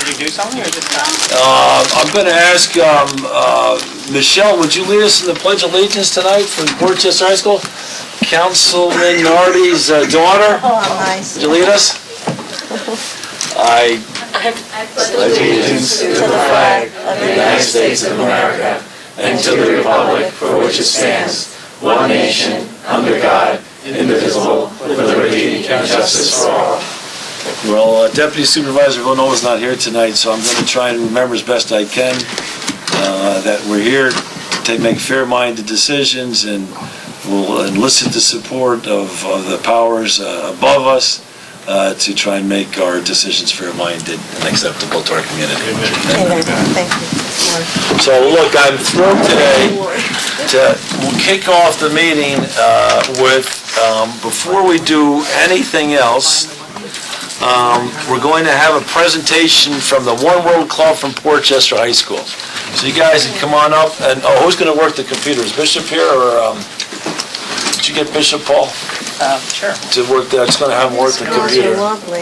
you do something or just not? I'm going to ask Michelle, would you lead us in the Pledge of Allegiance tonight from Portchester High School? Councilman Nardi's daughter. Oh, nice. Would you lead us? I pledge allegiance to the flag of the United States of America and to the republic for which it stands, one nation, under God, indivisible, with liberty and justice for all. Well, Deputy Supervisor Villanova is not here tonight, so I'm going to try and remember as best I can that we're here to make fair-minded decisions, and we'll enlist the support of the powers above us to try and make our decisions fair-minded and acceptable to our community. Thank you. So look, I'm thrilled today to kick off the meeting with, before we do anything else, we're going to have a presentation from the One World Club from Portchester High School. So you guys can come on up, and who's going to work the computer? Is Bishop here, or did you get Bishop Paul? Sure. To work that, it's going to have him work the computer. Lovely.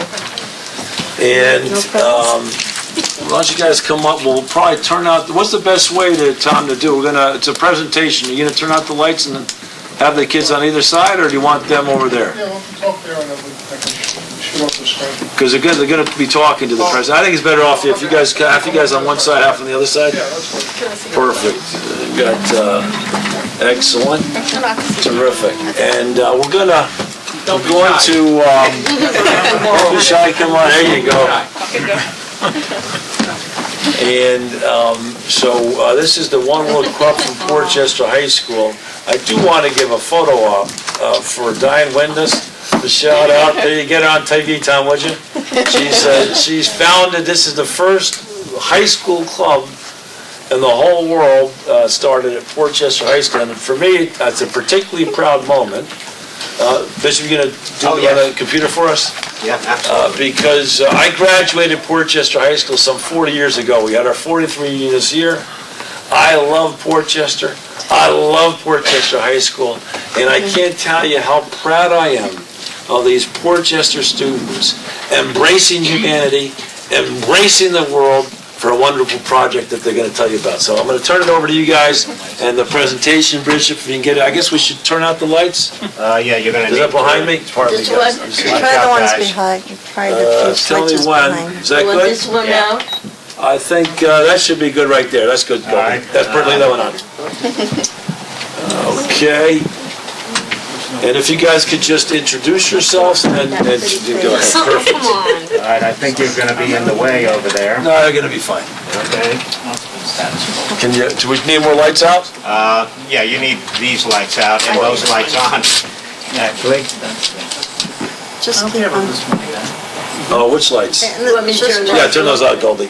And why don't you guys come up? We'll probably turn out. What's the best way Tom, to do? It's a presentation. Are you going to turn out the lights and have the kids on either side, or do you want them over there? Yeah, we'll talk there and then I can shoot off the screen. Because they're going to be talking to the president. I think it's better off if you guys, half you guys on one side, half on the other side. Yeah, that's fine. Perfect. We've got excellent, terrific, and we're going to. Don't be shy. Come on, there you go. And so this is the One World Club from Portchester High School. I do want to give a photo op for Diane Windus. The shout out. There you get her on TV, Tom, would you? She's founded. This is the first high school club in the whole world. Started at Portchester High School, and for me, that's a particularly proud moment. Bishop, you going to do it on the computer for us? Yeah, absolutely. Because I graduated Portchester High School some 40 years ago. We had our 43 years this year. I love Portchester. I love Portchester High School. And I can't tell you how proud I am of these Portchester students embracing humanity, embracing the world for a wonderful project that they're going to tell you about. So I'm going to turn it over to you guys and the presentation, Bishop, if you can get it. I guess we should turn out the lights. Yeah, you're going to Is that behind me? Pardon me, guys. Try the ones behind. Try the Tell me when. Is that good? This one out? I think that should be good right there. That's good. All right. That's perfectly that one on. Okay. And if you guys could just introduce yourselves and then go ahead. Perfect. All right, I think you're going to be in the way over there. No, they're going to be fine. Okay. Do we need more lights out? Yeah, you need these lights out and those lights on, actually. Just keep on. Oh, which lights? Let me turn that. Yeah, turn those out, Goldie.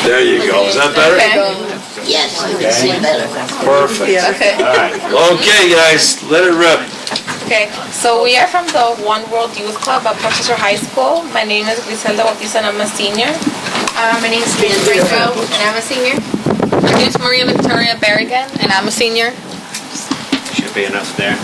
There you go. Is that better? Yes, you can see better. Perfect. Okay. All right. Okay, guys, let it rip. Okay, so we are from the One World Youth Club at Portchester High School. My name is Griselda Bautista and I'm a senior. My name is Brian Draco and I'm a senior. My name is Maria Victoria Berrigan and I'm a senior. Should be enough there.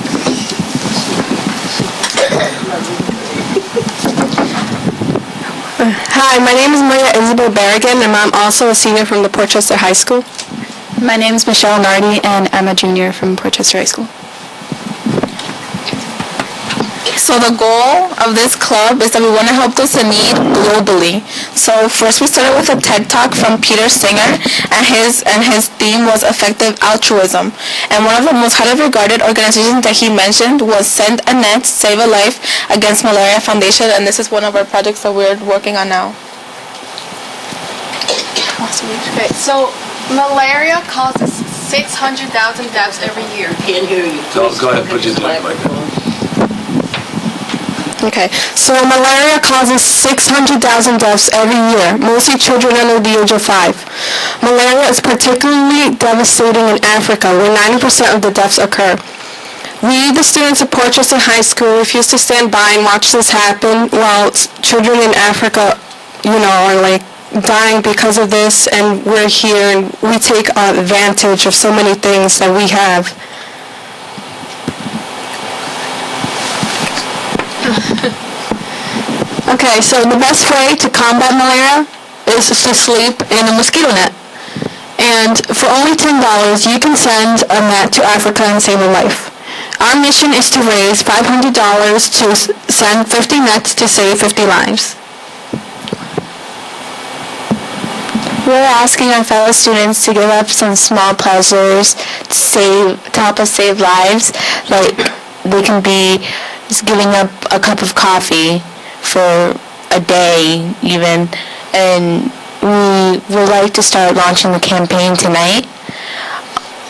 Hi, my name is Maria Isabel Berrigan, and I'm also a senior from the Portchester High School. My name is Michelle Nardi, and I'm a junior from Portchester High School. So the goal of this club is that we want to help those in need globally. So first we started with a TED Talk from Peter Singer, and his theme was effective altruism. And one of the most highly regarded organizations that he mentioned was Send a Net, Save a Life Against Malaria Foundation, and this is one of our projects that we're working on now. Okay, so malaria causes 600,000 deaths every year. Can't hear you. Go ahead, put your microphone. Okay, so malaria causes 600,000 deaths every year, mostly children under the age of 5. Malaria is particularly devastating in Africa, where 90% of the deaths occur. We, the students of Portchester High School, refuse to stand by and watch this happen while children in Africa, are like dying because of this, and we're here and we take advantage of so many things that we have. Okay, so the best way to combat malaria is to sleep in a mosquito net. And for only $10, you can send a net to Africa and save a life. Our mission is to raise $500 to send 50 nets to save 50 lives. We're asking our fellow students to give up some small pleasures to help us save lives. Like, they can be just giving up a cup of coffee for a day even, and we would like to start launching the campaign tonight.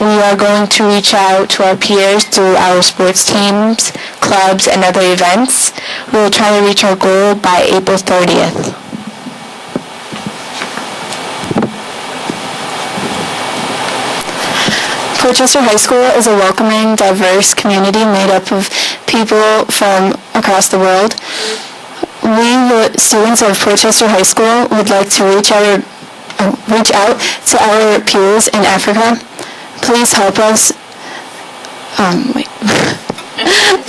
We are going to reach out to our peers through our sports teams, clubs, and other events. We will try to reach our goal by April 30th. Portchester High School is a welcoming, diverse community made up of people from across the world. We, the students of Portchester High School, would like to reach out to our peers in Africa. Please help us.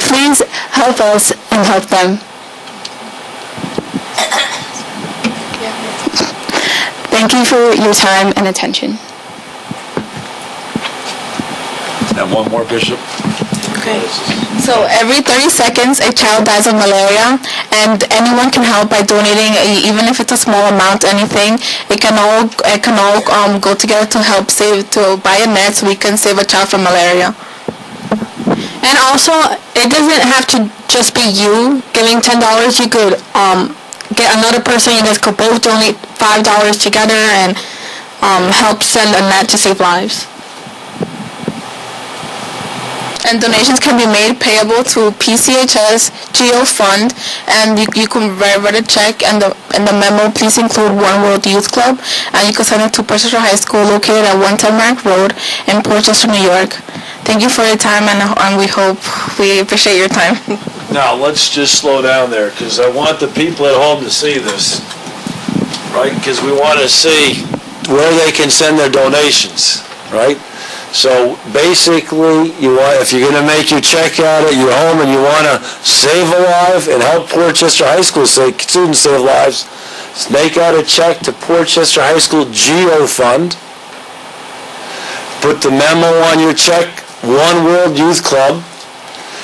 Please help us and help them. Thank you for your time and attention. And one more, Bishop. Okay. So every 30 seconds, a child dies of malaria, and anyone can help by donating, even if it's a small amount, anything. It can all go together to help to buy a net so we can save a child from malaria. And also, it doesn't have to just be you giving $10. You could get another person. You guys could both donate $5 together and help send a net to save lives. And donations can be made payable to PCHS GO Fund, and you can write a check, and the memo please include One World Youth Club, and you can send it to Portchester High School located at 110 Mark Road in Portchester, New York. Thank you for your time, and we appreciate your time. Now, let's just slow down there, because I want the people at home to see this, right? Because we want to see where they can send their donations, right? So basically, if you're going to make your check out at your home and you want to save a life and help Portchester High School students save lives, make out a check to Portchester High School GO Fund. Put the memo on your check, One World Youth Club,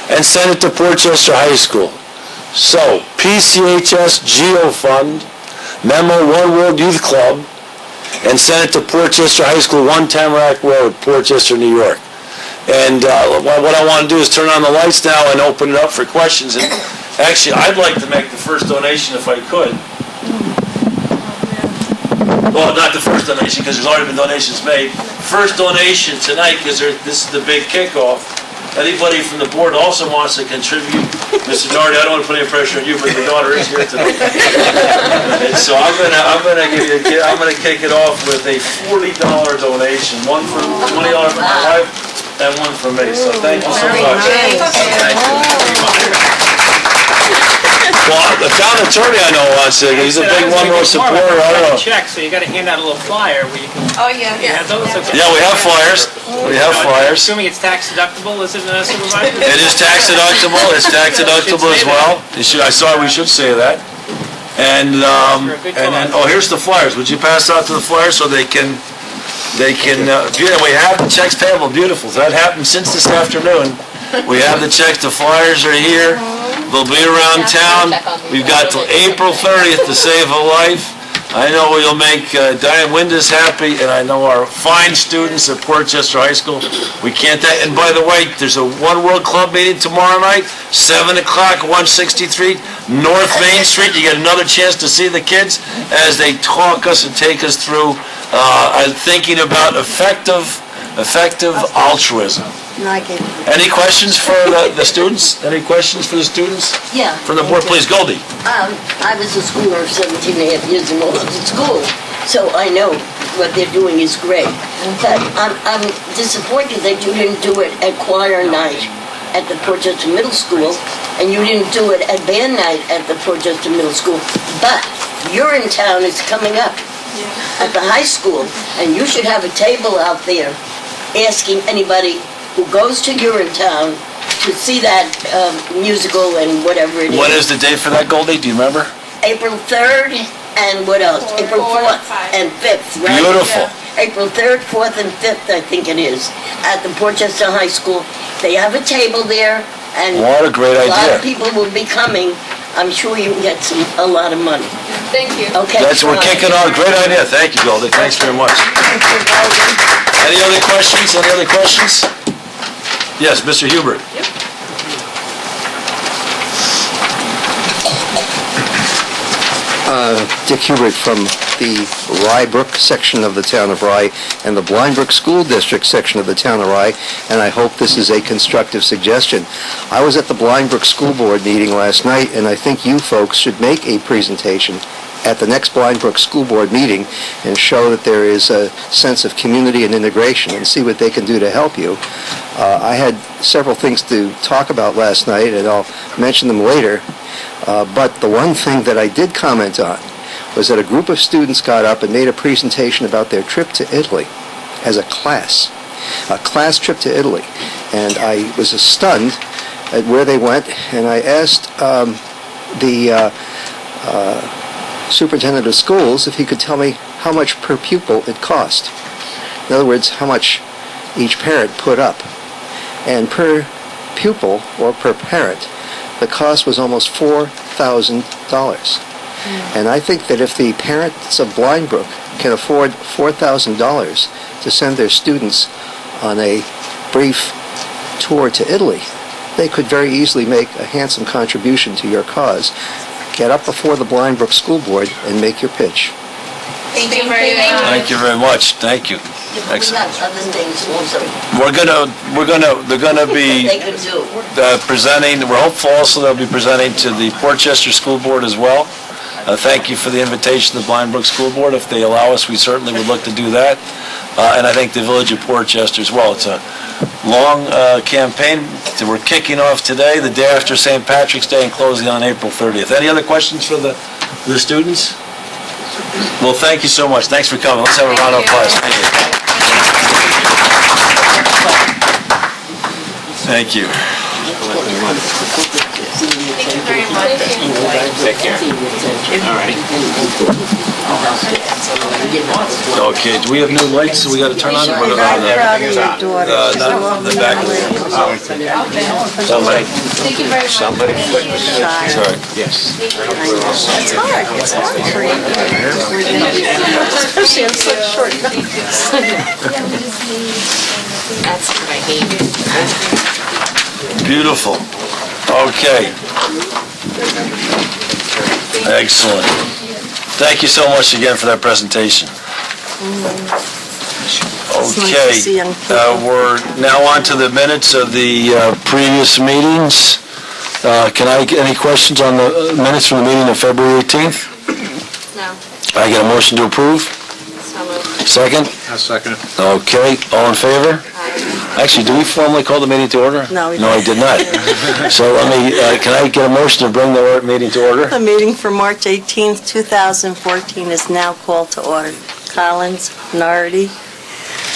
and send it to Portchester High School. So, PCHS GO Fund, memo One World Youth Club, and send it to Portchester High School, 110 Rack Road, Portchester, New York. And what I want to do is turn on the lights now and open it up for questions. And actually, I'd like to make the first donation if I could. Well, not the first donation, because there's already been donations made. First donation tonight, because this is the big kickoff. Anybody from the board also wants to contribute. Mr. Nardi, I don't want to put any pressure on you, but your daughter is here tonight. And so I'm gonna kick it off with a $40 donation, one for $20 for my wife and one for me. So thank you so much. Thank you. Well, the town attorney I know wants to. He's a big One World supporter. I don't know. Check, so you got to hand out a little flyer where you can. Oh, yeah. Yeah, those are. Yeah, we have flyers. We have flyers. Assuming it's tax deductible, is it, Supervisor? It is tax deductible. It's tax deductible as well. I saw we should say that. And then here's the flyers. Would you pass out to the flyers so they can we have the checks payable. Beautiful. That happened since this afternoon. We have the checks. The flyers are here. They'll be around town. We've got till April 30th to save a life. I know you'll make Diane Windus happy, and I know our fine students at Portchester High School. We can't. And by the way, there's a One World Club meeting tomorrow night, 7 o'clock, 163 North Main Street. You get another chance to see the kids as they talk us and take us through thinking about effective altruism. Any questions for the students? Any questions for the students? Yeah. From the board, please, Goldie. I was a schooler 17 and a half years and I was in school, so I know what they're doing is great. But I'm disappointed that you didn't do it at choir night at the Portchester Middle School, and you didn't do it at band night at the Portchester Middle School. But Urinetown is coming up at the high school, and you should have a table out there asking anybody who goes to Urinetown to see that musical and whatever it is. What is the date for that, Goldie? Do you remember? April 3rd, and what else? April 4th and 5th, right? Beautiful. April 3rd, 4th, and 5th, I think it is, at the Portchester High School. They have a table there, and What a great a lot idea. of people will be coming. I'm sure you can get a lot of money. Thank you. Okay? We're fine. kicking on. Great idea. Thank you, Goldie. Thanks very much. Any other questions? Any other questions? Yes, Mr. Hubert. Dick Hubert from the Rye-Brook section of the town of Rye and the Blindbrook School District section of the town of Rye, and I hope this is a constructive suggestion. I was at the Blindbrook School Board meeting last night, and I think you folks should make a presentation at the next Blindbrook School Board meeting and show that there is a sense of community and integration and see what they can do to help you. I had several things to talk about last night, and I'll mention them later. But the one thing that I did comment on was that a group of students got up and made a presentation about their trip to Italy as a class trip to Italy. And I was stunned at where they went, and I asked the superintendent of schools if he could tell me how much per pupil it cost. In other words, how much each parent put up. And per pupil, or per parent, the cost was almost $4,000. And I think that if the parents of Blindbrook can afford $4,000 to send their students on a brief tour to Italy, they could very easily make a handsome contribution to your cause. Get up before the Blindbrook School Board and make your pitch. Thank you very much. Thank you very much. Thank you. Excellent. Other things also They're gonna be they could do. presenting. We're hopeful also they'll be presenting to the Portchester School Board as well. Thank you for the invitation to the Blindbrook School Board. If they allow us, we certainly would look to do that. And I think the Village of Portchester as well. It's a long campaign. We're kicking off today, the day after St. Patrick's Day, and closing on April 30th. Any other questions for the students? Well, thank you so much. Thanks for coming. Let's have a round of applause. Thank you. Thank you. Thank you very much. Take care. All right. Okay, do we have new lights we got to turn on? I'm proud of your daughter. Not in the back. Somebody. Thank you very much. Somebody. Sorry. Yes. It's hard for you. Especially in such short notice. That's what I hated. Beautiful. Okay. Excellent. Thank you so much again for that presentation. Okay, we're now on to the minutes of the previous meetings. Can I get any questions on the minutes from the meeting of February 18th? No. I get a motion to approve? So moved. Second? I'll second it. Okay, all in favor? Actually, do we formally call the meeting to order? No, we No, I did not. So let me, can I get a motion to bring the meeting to order? The meeting for March 18th, 2014 is now called to order. Collins, Nardi,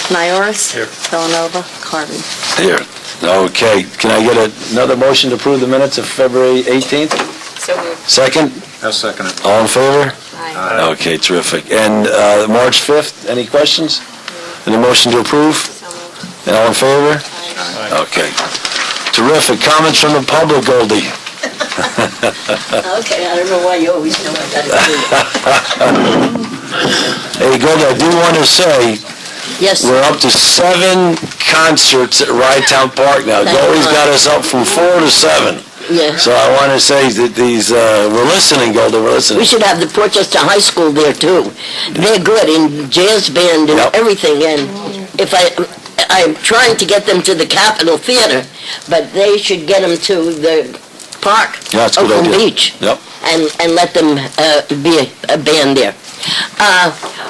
Nioras, Villanova, Carvin. Here. Okay, can I get another motion to approve the minutes of February 18th? So moved. Second? I'll second it. All in favor? Aye. Okay, terrific. And March 5th, any questions? Any motion to approve? So moved. And all in favor? Okay. Terrific. Comments from the public, Goldie? Okay, I don't know why you always know I gotta do it. Hey, Goldie, I do want to say, Yes, we're up to 7 concerts at Rye-Town Park now. Goldie's got us up from 4 to 7. yeah. So I want to say that these, we're listening, Goldie, we're listening. We should have the Portchester High School there too. They're good in jazz band and Yep. everything, and if I'm trying to get them to the Capitol Theater, but they should get them to the park, Yeah, that's a good Oakland idea. Beach, Yep. and let them be a band there.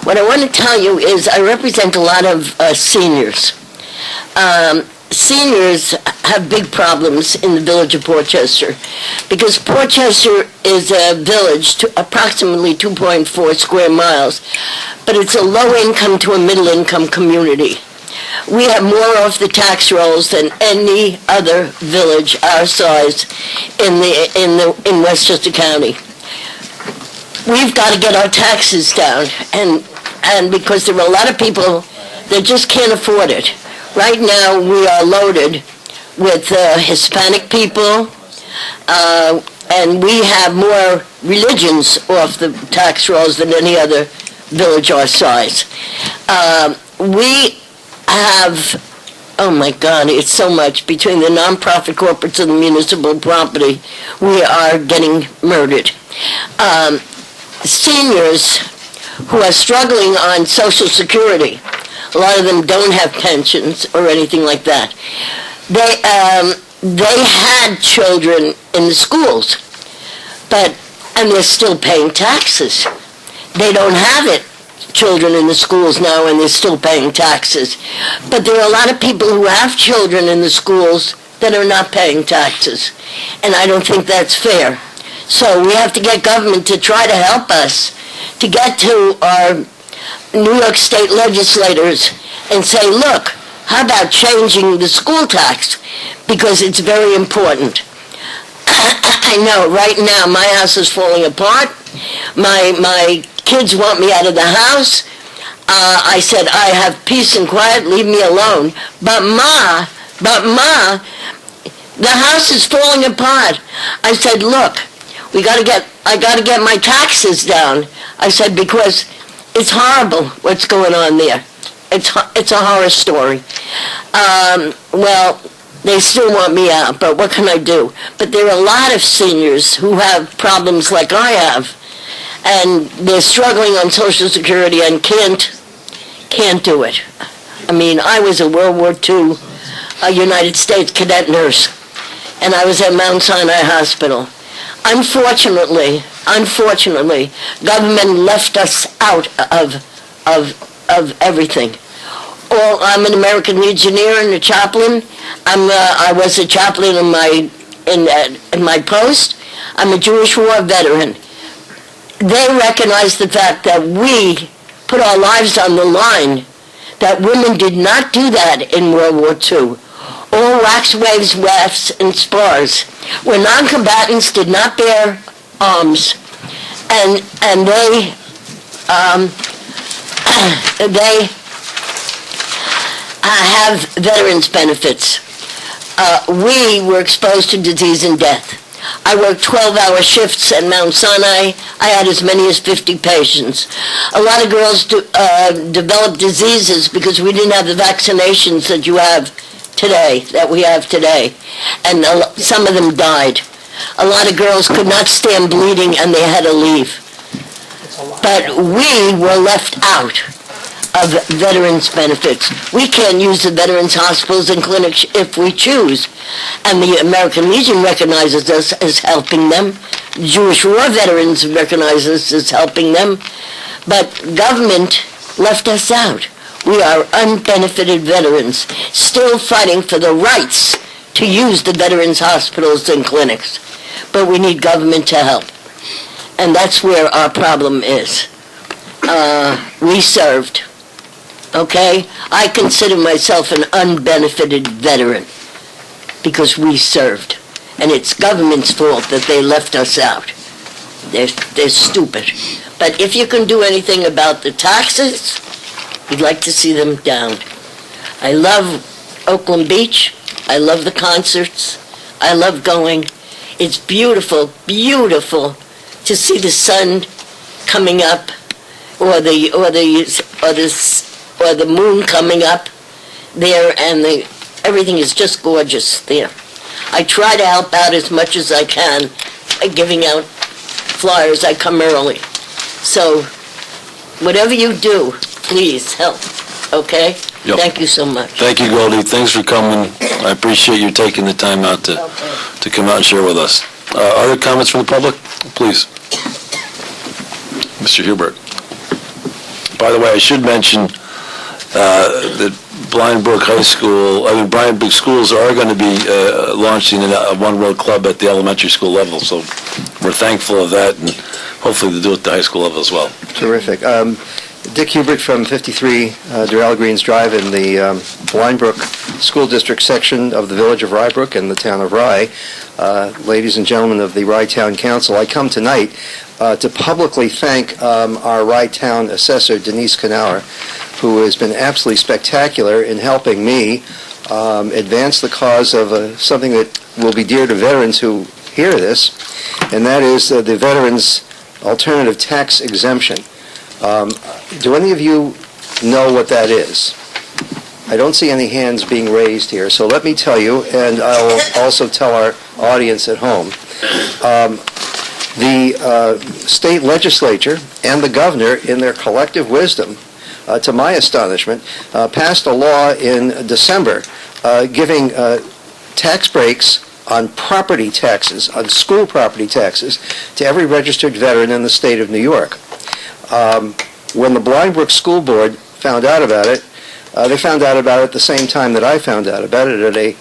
What I want to tell you is I represent a lot of seniors. Seniors have big problems in the village of Portchester because Portchester is a village to approximately 2.4 square miles, but it's a low-income to a middle-income community. We have more off the tax rolls than any other village our size in Westchester County. we've got to get our taxes down, and because there are a lot of people that just can't afford it. Right now, we are loaded with Hispanic people, and we have more religions off the tax rolls than any other village our size. We have, oh my God, it's so much. Between the nonprofit corporates and the municipal property, we are getting murdered. Seniors who are struggling on Social Security, a lot of them don't have pensions or anything like that. They had children in the schools, and they're still paying taxes. They don't have it, children in the schools now, and they're still paying taxes. But there are a lot of people who have children in the schools that are not paying taxes, and I don't think that's fair. So we have to get government to try to help us to get to our New York State legislators and say, look, how about changing the school tax? Because it's very important. I know, right now, my house is falling apart. My kids want me out of the house. I said, I have peace and quiet, leave me alone. But Ma, the house is falling apart. I said, look, I gotta get my taxes down. I said, because it's horrible what's going on there. It's a horror story. Well, they still want me out, but what can I do? But there are a lot of seniors who have problems like I have, and they're struggling on Social Security and can't do it. I mean, I was a World War II United States cadet nurse, and I was at Mount Sinai Hospital. Unfortunately, government left us out of everything. I'm an American Legionnaire and a chaplain. I was a chaplain in my post. I'm a Jewish war veteran. They recognize the fact that we put our lives on the line, that women did not do that in World War II. All wax waves, wefts, and spars, where non-combatants did not bear arms, and they have veterans benefits. We were exposed to disease and death. I worked 12-hour shifts at Mount Sinai. I had as many as 50 patients. A lot of girls developed diseases because we didn't have the vaccinations that we have today. And some of them died. A lot of girls could not stand bleeding and they had to leave. But we were left out of veterans benefits. We can't use the veterans hospitals and clinics if we choose. And the American Legion recognizes us as helping them. Jewish war veterans recognize us as helping them. But government left us out. We are unbenefited veterans, still fighting for the rights to use the veterans hospitals and clinics. But we need government to help. And that's where our problem is. We served. Okay? I consider myself an unbenefited veteran because we served. And it's government's fault that they left us out. They're stupid. But if you can do anything about the taxes, we'd like to see them down. I love Oakland Beach. I love the concerts. I love going. It's beautiful, beautiful to see the sun coming up or the moon coming up there, and everything is just gorgeous there. I try to help out as much as I can by giving out flyers. I come early. So whatever you do, please help, okay? Yep. Thank you so much. Thank you, Goldie. Thanks for coming. I appreciate you taking the time out to come out and share with us. Other comments from the public? Please. Mr. Hubert. By the way, I should mention that Blind Brook schools are going to be launching a One World Club at the elementary school level, so we're thankful of that, and hopefully they'll do it at the high school level as well. Terrific. Dick Hubert from 53 Durrell Greens Drive in the Blind Brook School District section of the Village of Rybrook and the Town of Rye, ladies and gentlemen of the Rye Town Council, I come tonight to publicly thank our Rye Town Assessor, Denise Knauer, who has been absolutely spectacular in helping me advance the cause of something that will be dear to veterans who hear this, and that is the Veterans Alternative Tax Exemption. Do any of you know what that is? I don't see any hands being raised here, so let me tell you, and I'll also tell our audience at home. The state legislature and the governor, in their collective wisdom, to my astonishment, passed a law in December giving tax breaks on property taxes, on school property taxes, to every registered veteran in the state of New York. When the Blindbrook School Board found out about it, they found out about it at the same time that I found out about it at a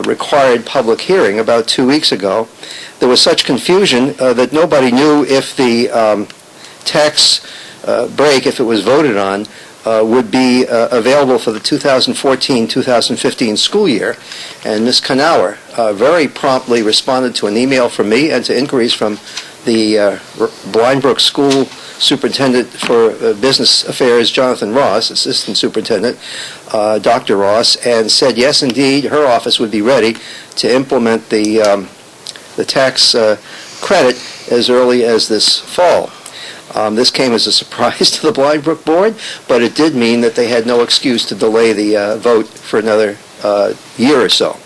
required public hearing about 2 weeks ago. There was such confusion that nobody knew if the tax break, if it was voted on, would be available for the 2014-2015 school year. And Ms. Knauer very promptly responded to an email from me and to inquiries from the Blindbrook School Superintendent for Business Affairs, Jonathan Ross, Assistant Superintendent, Dr. Ross, and said, yes, indeed, her office would be ready to implement the tax credit as early as this fall. This came as a surprise to the Blindbrook Board, but it did mean that they had no excuse to delay the vote for another year or so.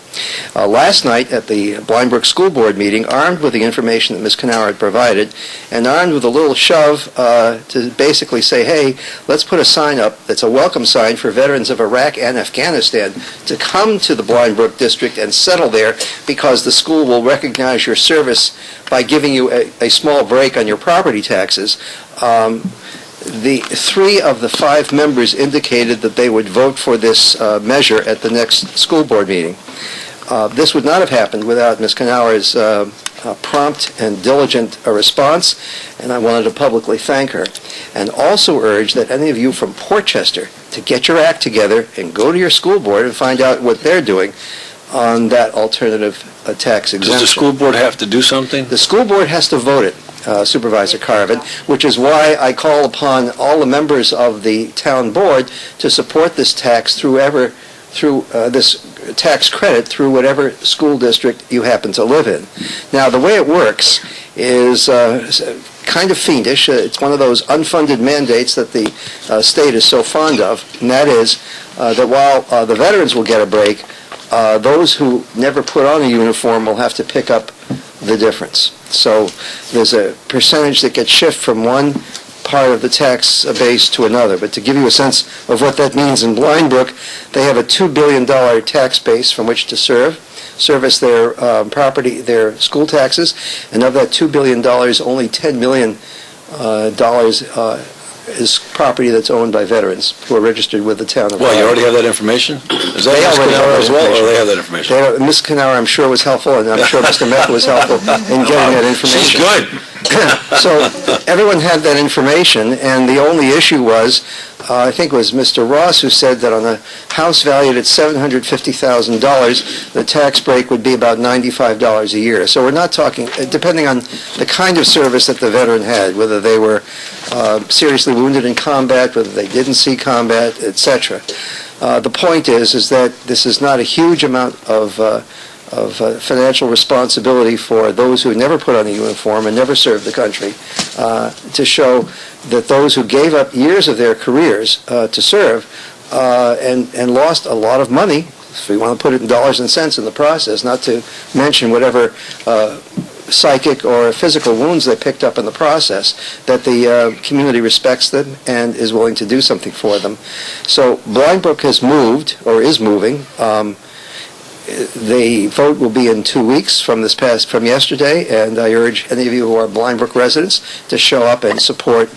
Last night at the Blindbrook School Board meeting, armed with the information that Ms. Knauer had provided, and armed with a little shove to basically say, hey, let's put a sign up that's a welcome sign for veterans of Iraq and Afghanistan to come to the Blindbrook District and settle there, because the school will recognize your service by giving you a small break on your property taxes. The 3 of the 5 members indicated that they would vote for this measure at the next school board meeting. This would not have happened without Ms. Knauer's prompt and diligent response, and I wanted to publicly thank her. And also urge that any of you from Portchester to get your act together and go to your school board and find out what they're doing on that alternative tax exemption. Does the school board have to do something? The school board has to vote it, Supervisor Carvin, which is why I call upon all the members of the town board to support this tax through this tax credit through whatever school district you happen to live in. Now, the way it works is kind of fiendish. It's one of those unfunded mandates that the state is so fond of, and that is that while the veterans will get a break, those who never put on a uniform will have to pick up the difference. So there's a percentage that gets shifted from one part of the tax base to another. But to give you a sense of what that means in Blindbrook, they have a $2 billion tax base from which to service their their school taxes, and of that $2 billion, only $10 million is property that's owned by veterans who are registered with the town of Well, you already have that information? Is that They Ms. already have Knauer that as well, or information. they have that information? Ms. Knauer, I'm sure, was helpful, and I'm sure Mr. Mecca was helpful in getting that information. She's good. So everyone had that information, and the only issue was, I think it was Mr. Ross who said that on a house valued at $750,000, the tax break would be about $95 a year. So we're not talking, depending on the kind of service that the veteran had, whether they were seriously wounded in combat, whether they didn't see combat, etc. The point is that this is not a huge amount of financial responsibility for those who never put on a uniform and never served the country, to show that those who gave up years of their careers to serve and lost a lot of money, if we want to put it in dollars and cents in the process, not to mention whatever psychic or physical wounds they picked up in the process, that the community respects them and is willing to do something for them. So Blindbrook has moved, or is moving. The vote will be in 2 weeks from yesterday, and I urge any of you who are Blindbrook residents to show up and support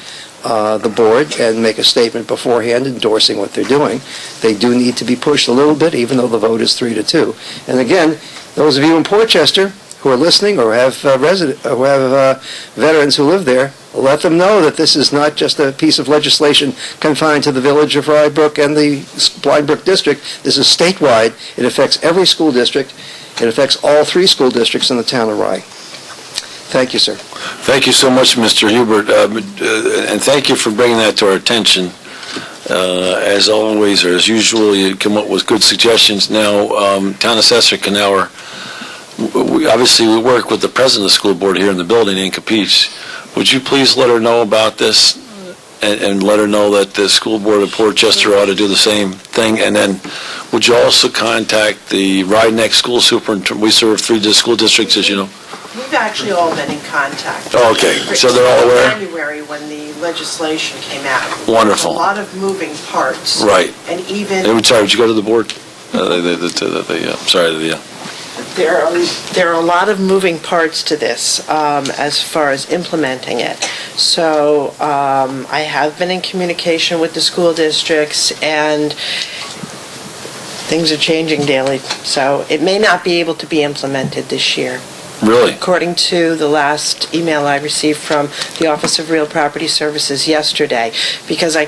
the board and make a statement beforehand endorsing what they're doing. They do need to be pushed a little bit, even though the vote is 3-2. And again, those of you in Portchester who are listening or have veterans who live there, Let them know that this is not just a piece of legislation confined to the village of Rybrook and the Blind Brook District. This is statewide. It affects every school district. It affects all 3 school districts in the town of Rye. Thank you, sir. Thank you so much, Mr. Hubert, and thank you for bringing that to our attention. As always, or as usual, you come up with good suggestions. Now, Town Assessor Canower, we work with the president of the school board here in the building in Capiche. Would you please let her know about this and let her know that the school board of Portchester ought to do the same thing? And then would you also contact the Rye Neck School Superintendent? We serve 3 school districts, as you know. We've actually all been in contact. Oh, okay, so they're all aware? January when the legislation came out. Wonderful. A lot of moving parts. Right. And even... Sorry, would you go to the board? There are a lot of moving parts to this as far as implementing it. So I have been in communication with the school districts, and things are changing daily. So it may not be able to be implemented this year. Really? According to the last email I received from the Office of Real Property Services yesterday, because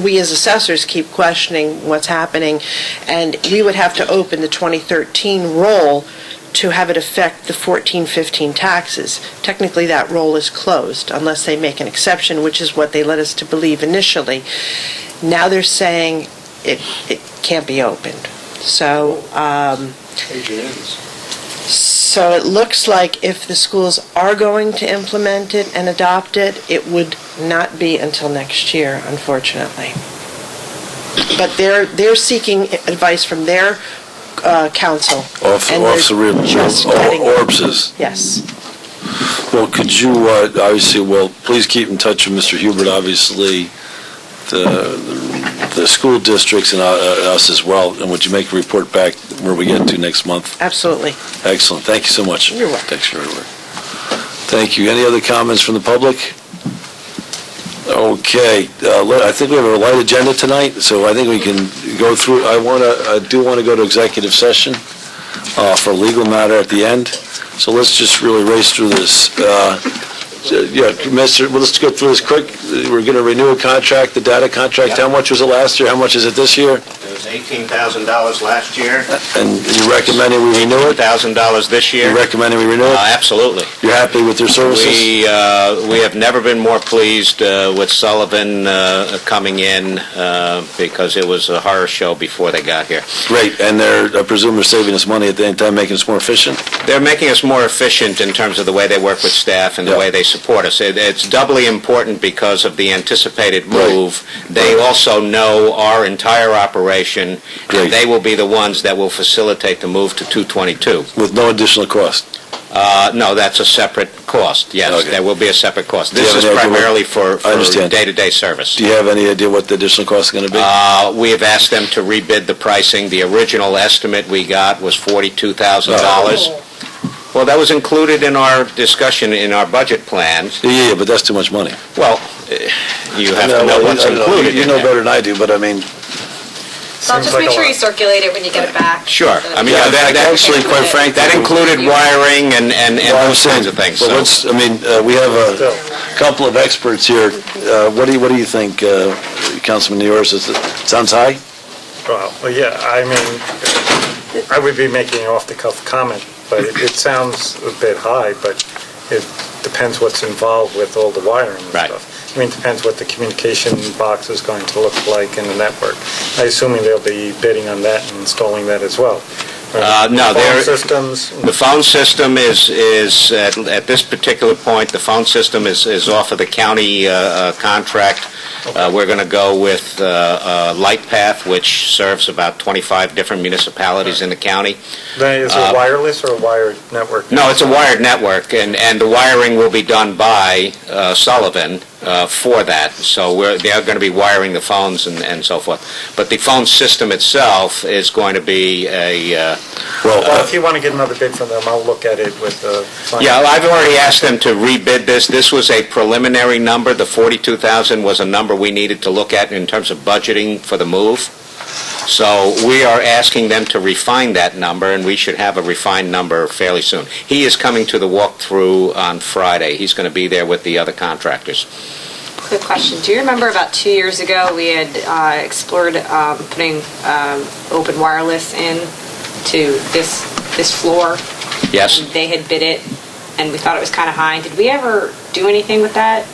we as assessors keep questioning what's happening, and we would have to open the 2013 roll to have it affect the 14-15 taxes. Technically, that roll is closed unless they make an exception, which is what they led us to believe initially. Now they're saying it can't be opened. So it looks like if the schools are going to implement it and adopt it, it would not be until next year, unfortunately. But they're seeking advice from their council. Officer Orbses. Yes. Well, could you, please keep in touch with Mr. Hubert, obviously, the school districts and us as well, and would you make a report back where we get to next month? Absolutely. Excellent. Thank you so much. You're welcome. Thanks, Thank you. Any other comments from the public? Okay. I think we have a light agenda tonight, so I think we can go through. I do want to go to executive session for a legal matter at the end. So let's just really race through this. Let's go through this quick. We're going to renew a contract, the data contract. How much was it last year? How much is it this year? It was $18,000 last year. And you recommending we renew it? $1,000 this year. You recommending we renew it? Absolutely. You're happy with their services? We have never been more pleased with Sullivan coming in because it was a horror show before they got here. Great. And I presume they're saving us money at the same time, making us more efficient? They're making us more efficient in terms of the way they work with staff and the way they support us. It's doubly important because of the anticipated move. Right. They also know our entire operation. Great. And they will be the ones that will facilitate the move to 222. With no additional cost? No, that's a separate cost. Yes, okay. There will be a separate cost. This is primarily for day-to-day service. Do you have any idea what the additional cost is going to be? We have asked them to rebid the pricing. The original estimate we got was $42,000. Well, that was included in our discussion in our budget plans. Yeah, but that's too much money. Well, you have to know what's included. You know better than I do, but I mean... So just make sure you circulate it when you get it back. Sure. I mean, that actually, quite frankly... That included wiring and those kinds of things. But we have a couple of experts here. What do you think, Councilman Nioras? Sounds high? Well, yeah, I mean, I would be making an off-the-cuff comment, but it sounds a bit high, but it depends what's involved with all the wiring and stuff. I mean, it depends what the communication box is going to look like in the network. I assuming they'll be bidding on that and installing that as well. No, phone systems. The phone system is at this particular point, the phone system is off of the county contract. Okay. We're going to go with LightPath, which serves about 25 different municipalities in the county. Then is it wireless or a wired network? No, it's a wired network, and the wiring will be done by Sullivan for that. So they're going to be wiring the phones and so forth. But the phone system itself is going to be a... Well, if you want to get another bid from them, I'll look at it with the... Yeah, I've already asked them to rebid this. This was a preliminary number. The $42,000 was a number we needed to look at in terms of budgeting for the move. So we are asking them to refine that number, and we should have a refined number fairly soon. He is coming to the walkthrough on Friday. He's going to be there with the other contractors. Quick question. Do you remember about 2 years ago we had explored putting open wireless in to this floor? Yes. And they had bid it, and we thought it was kind of high. Did we ever do anything with that?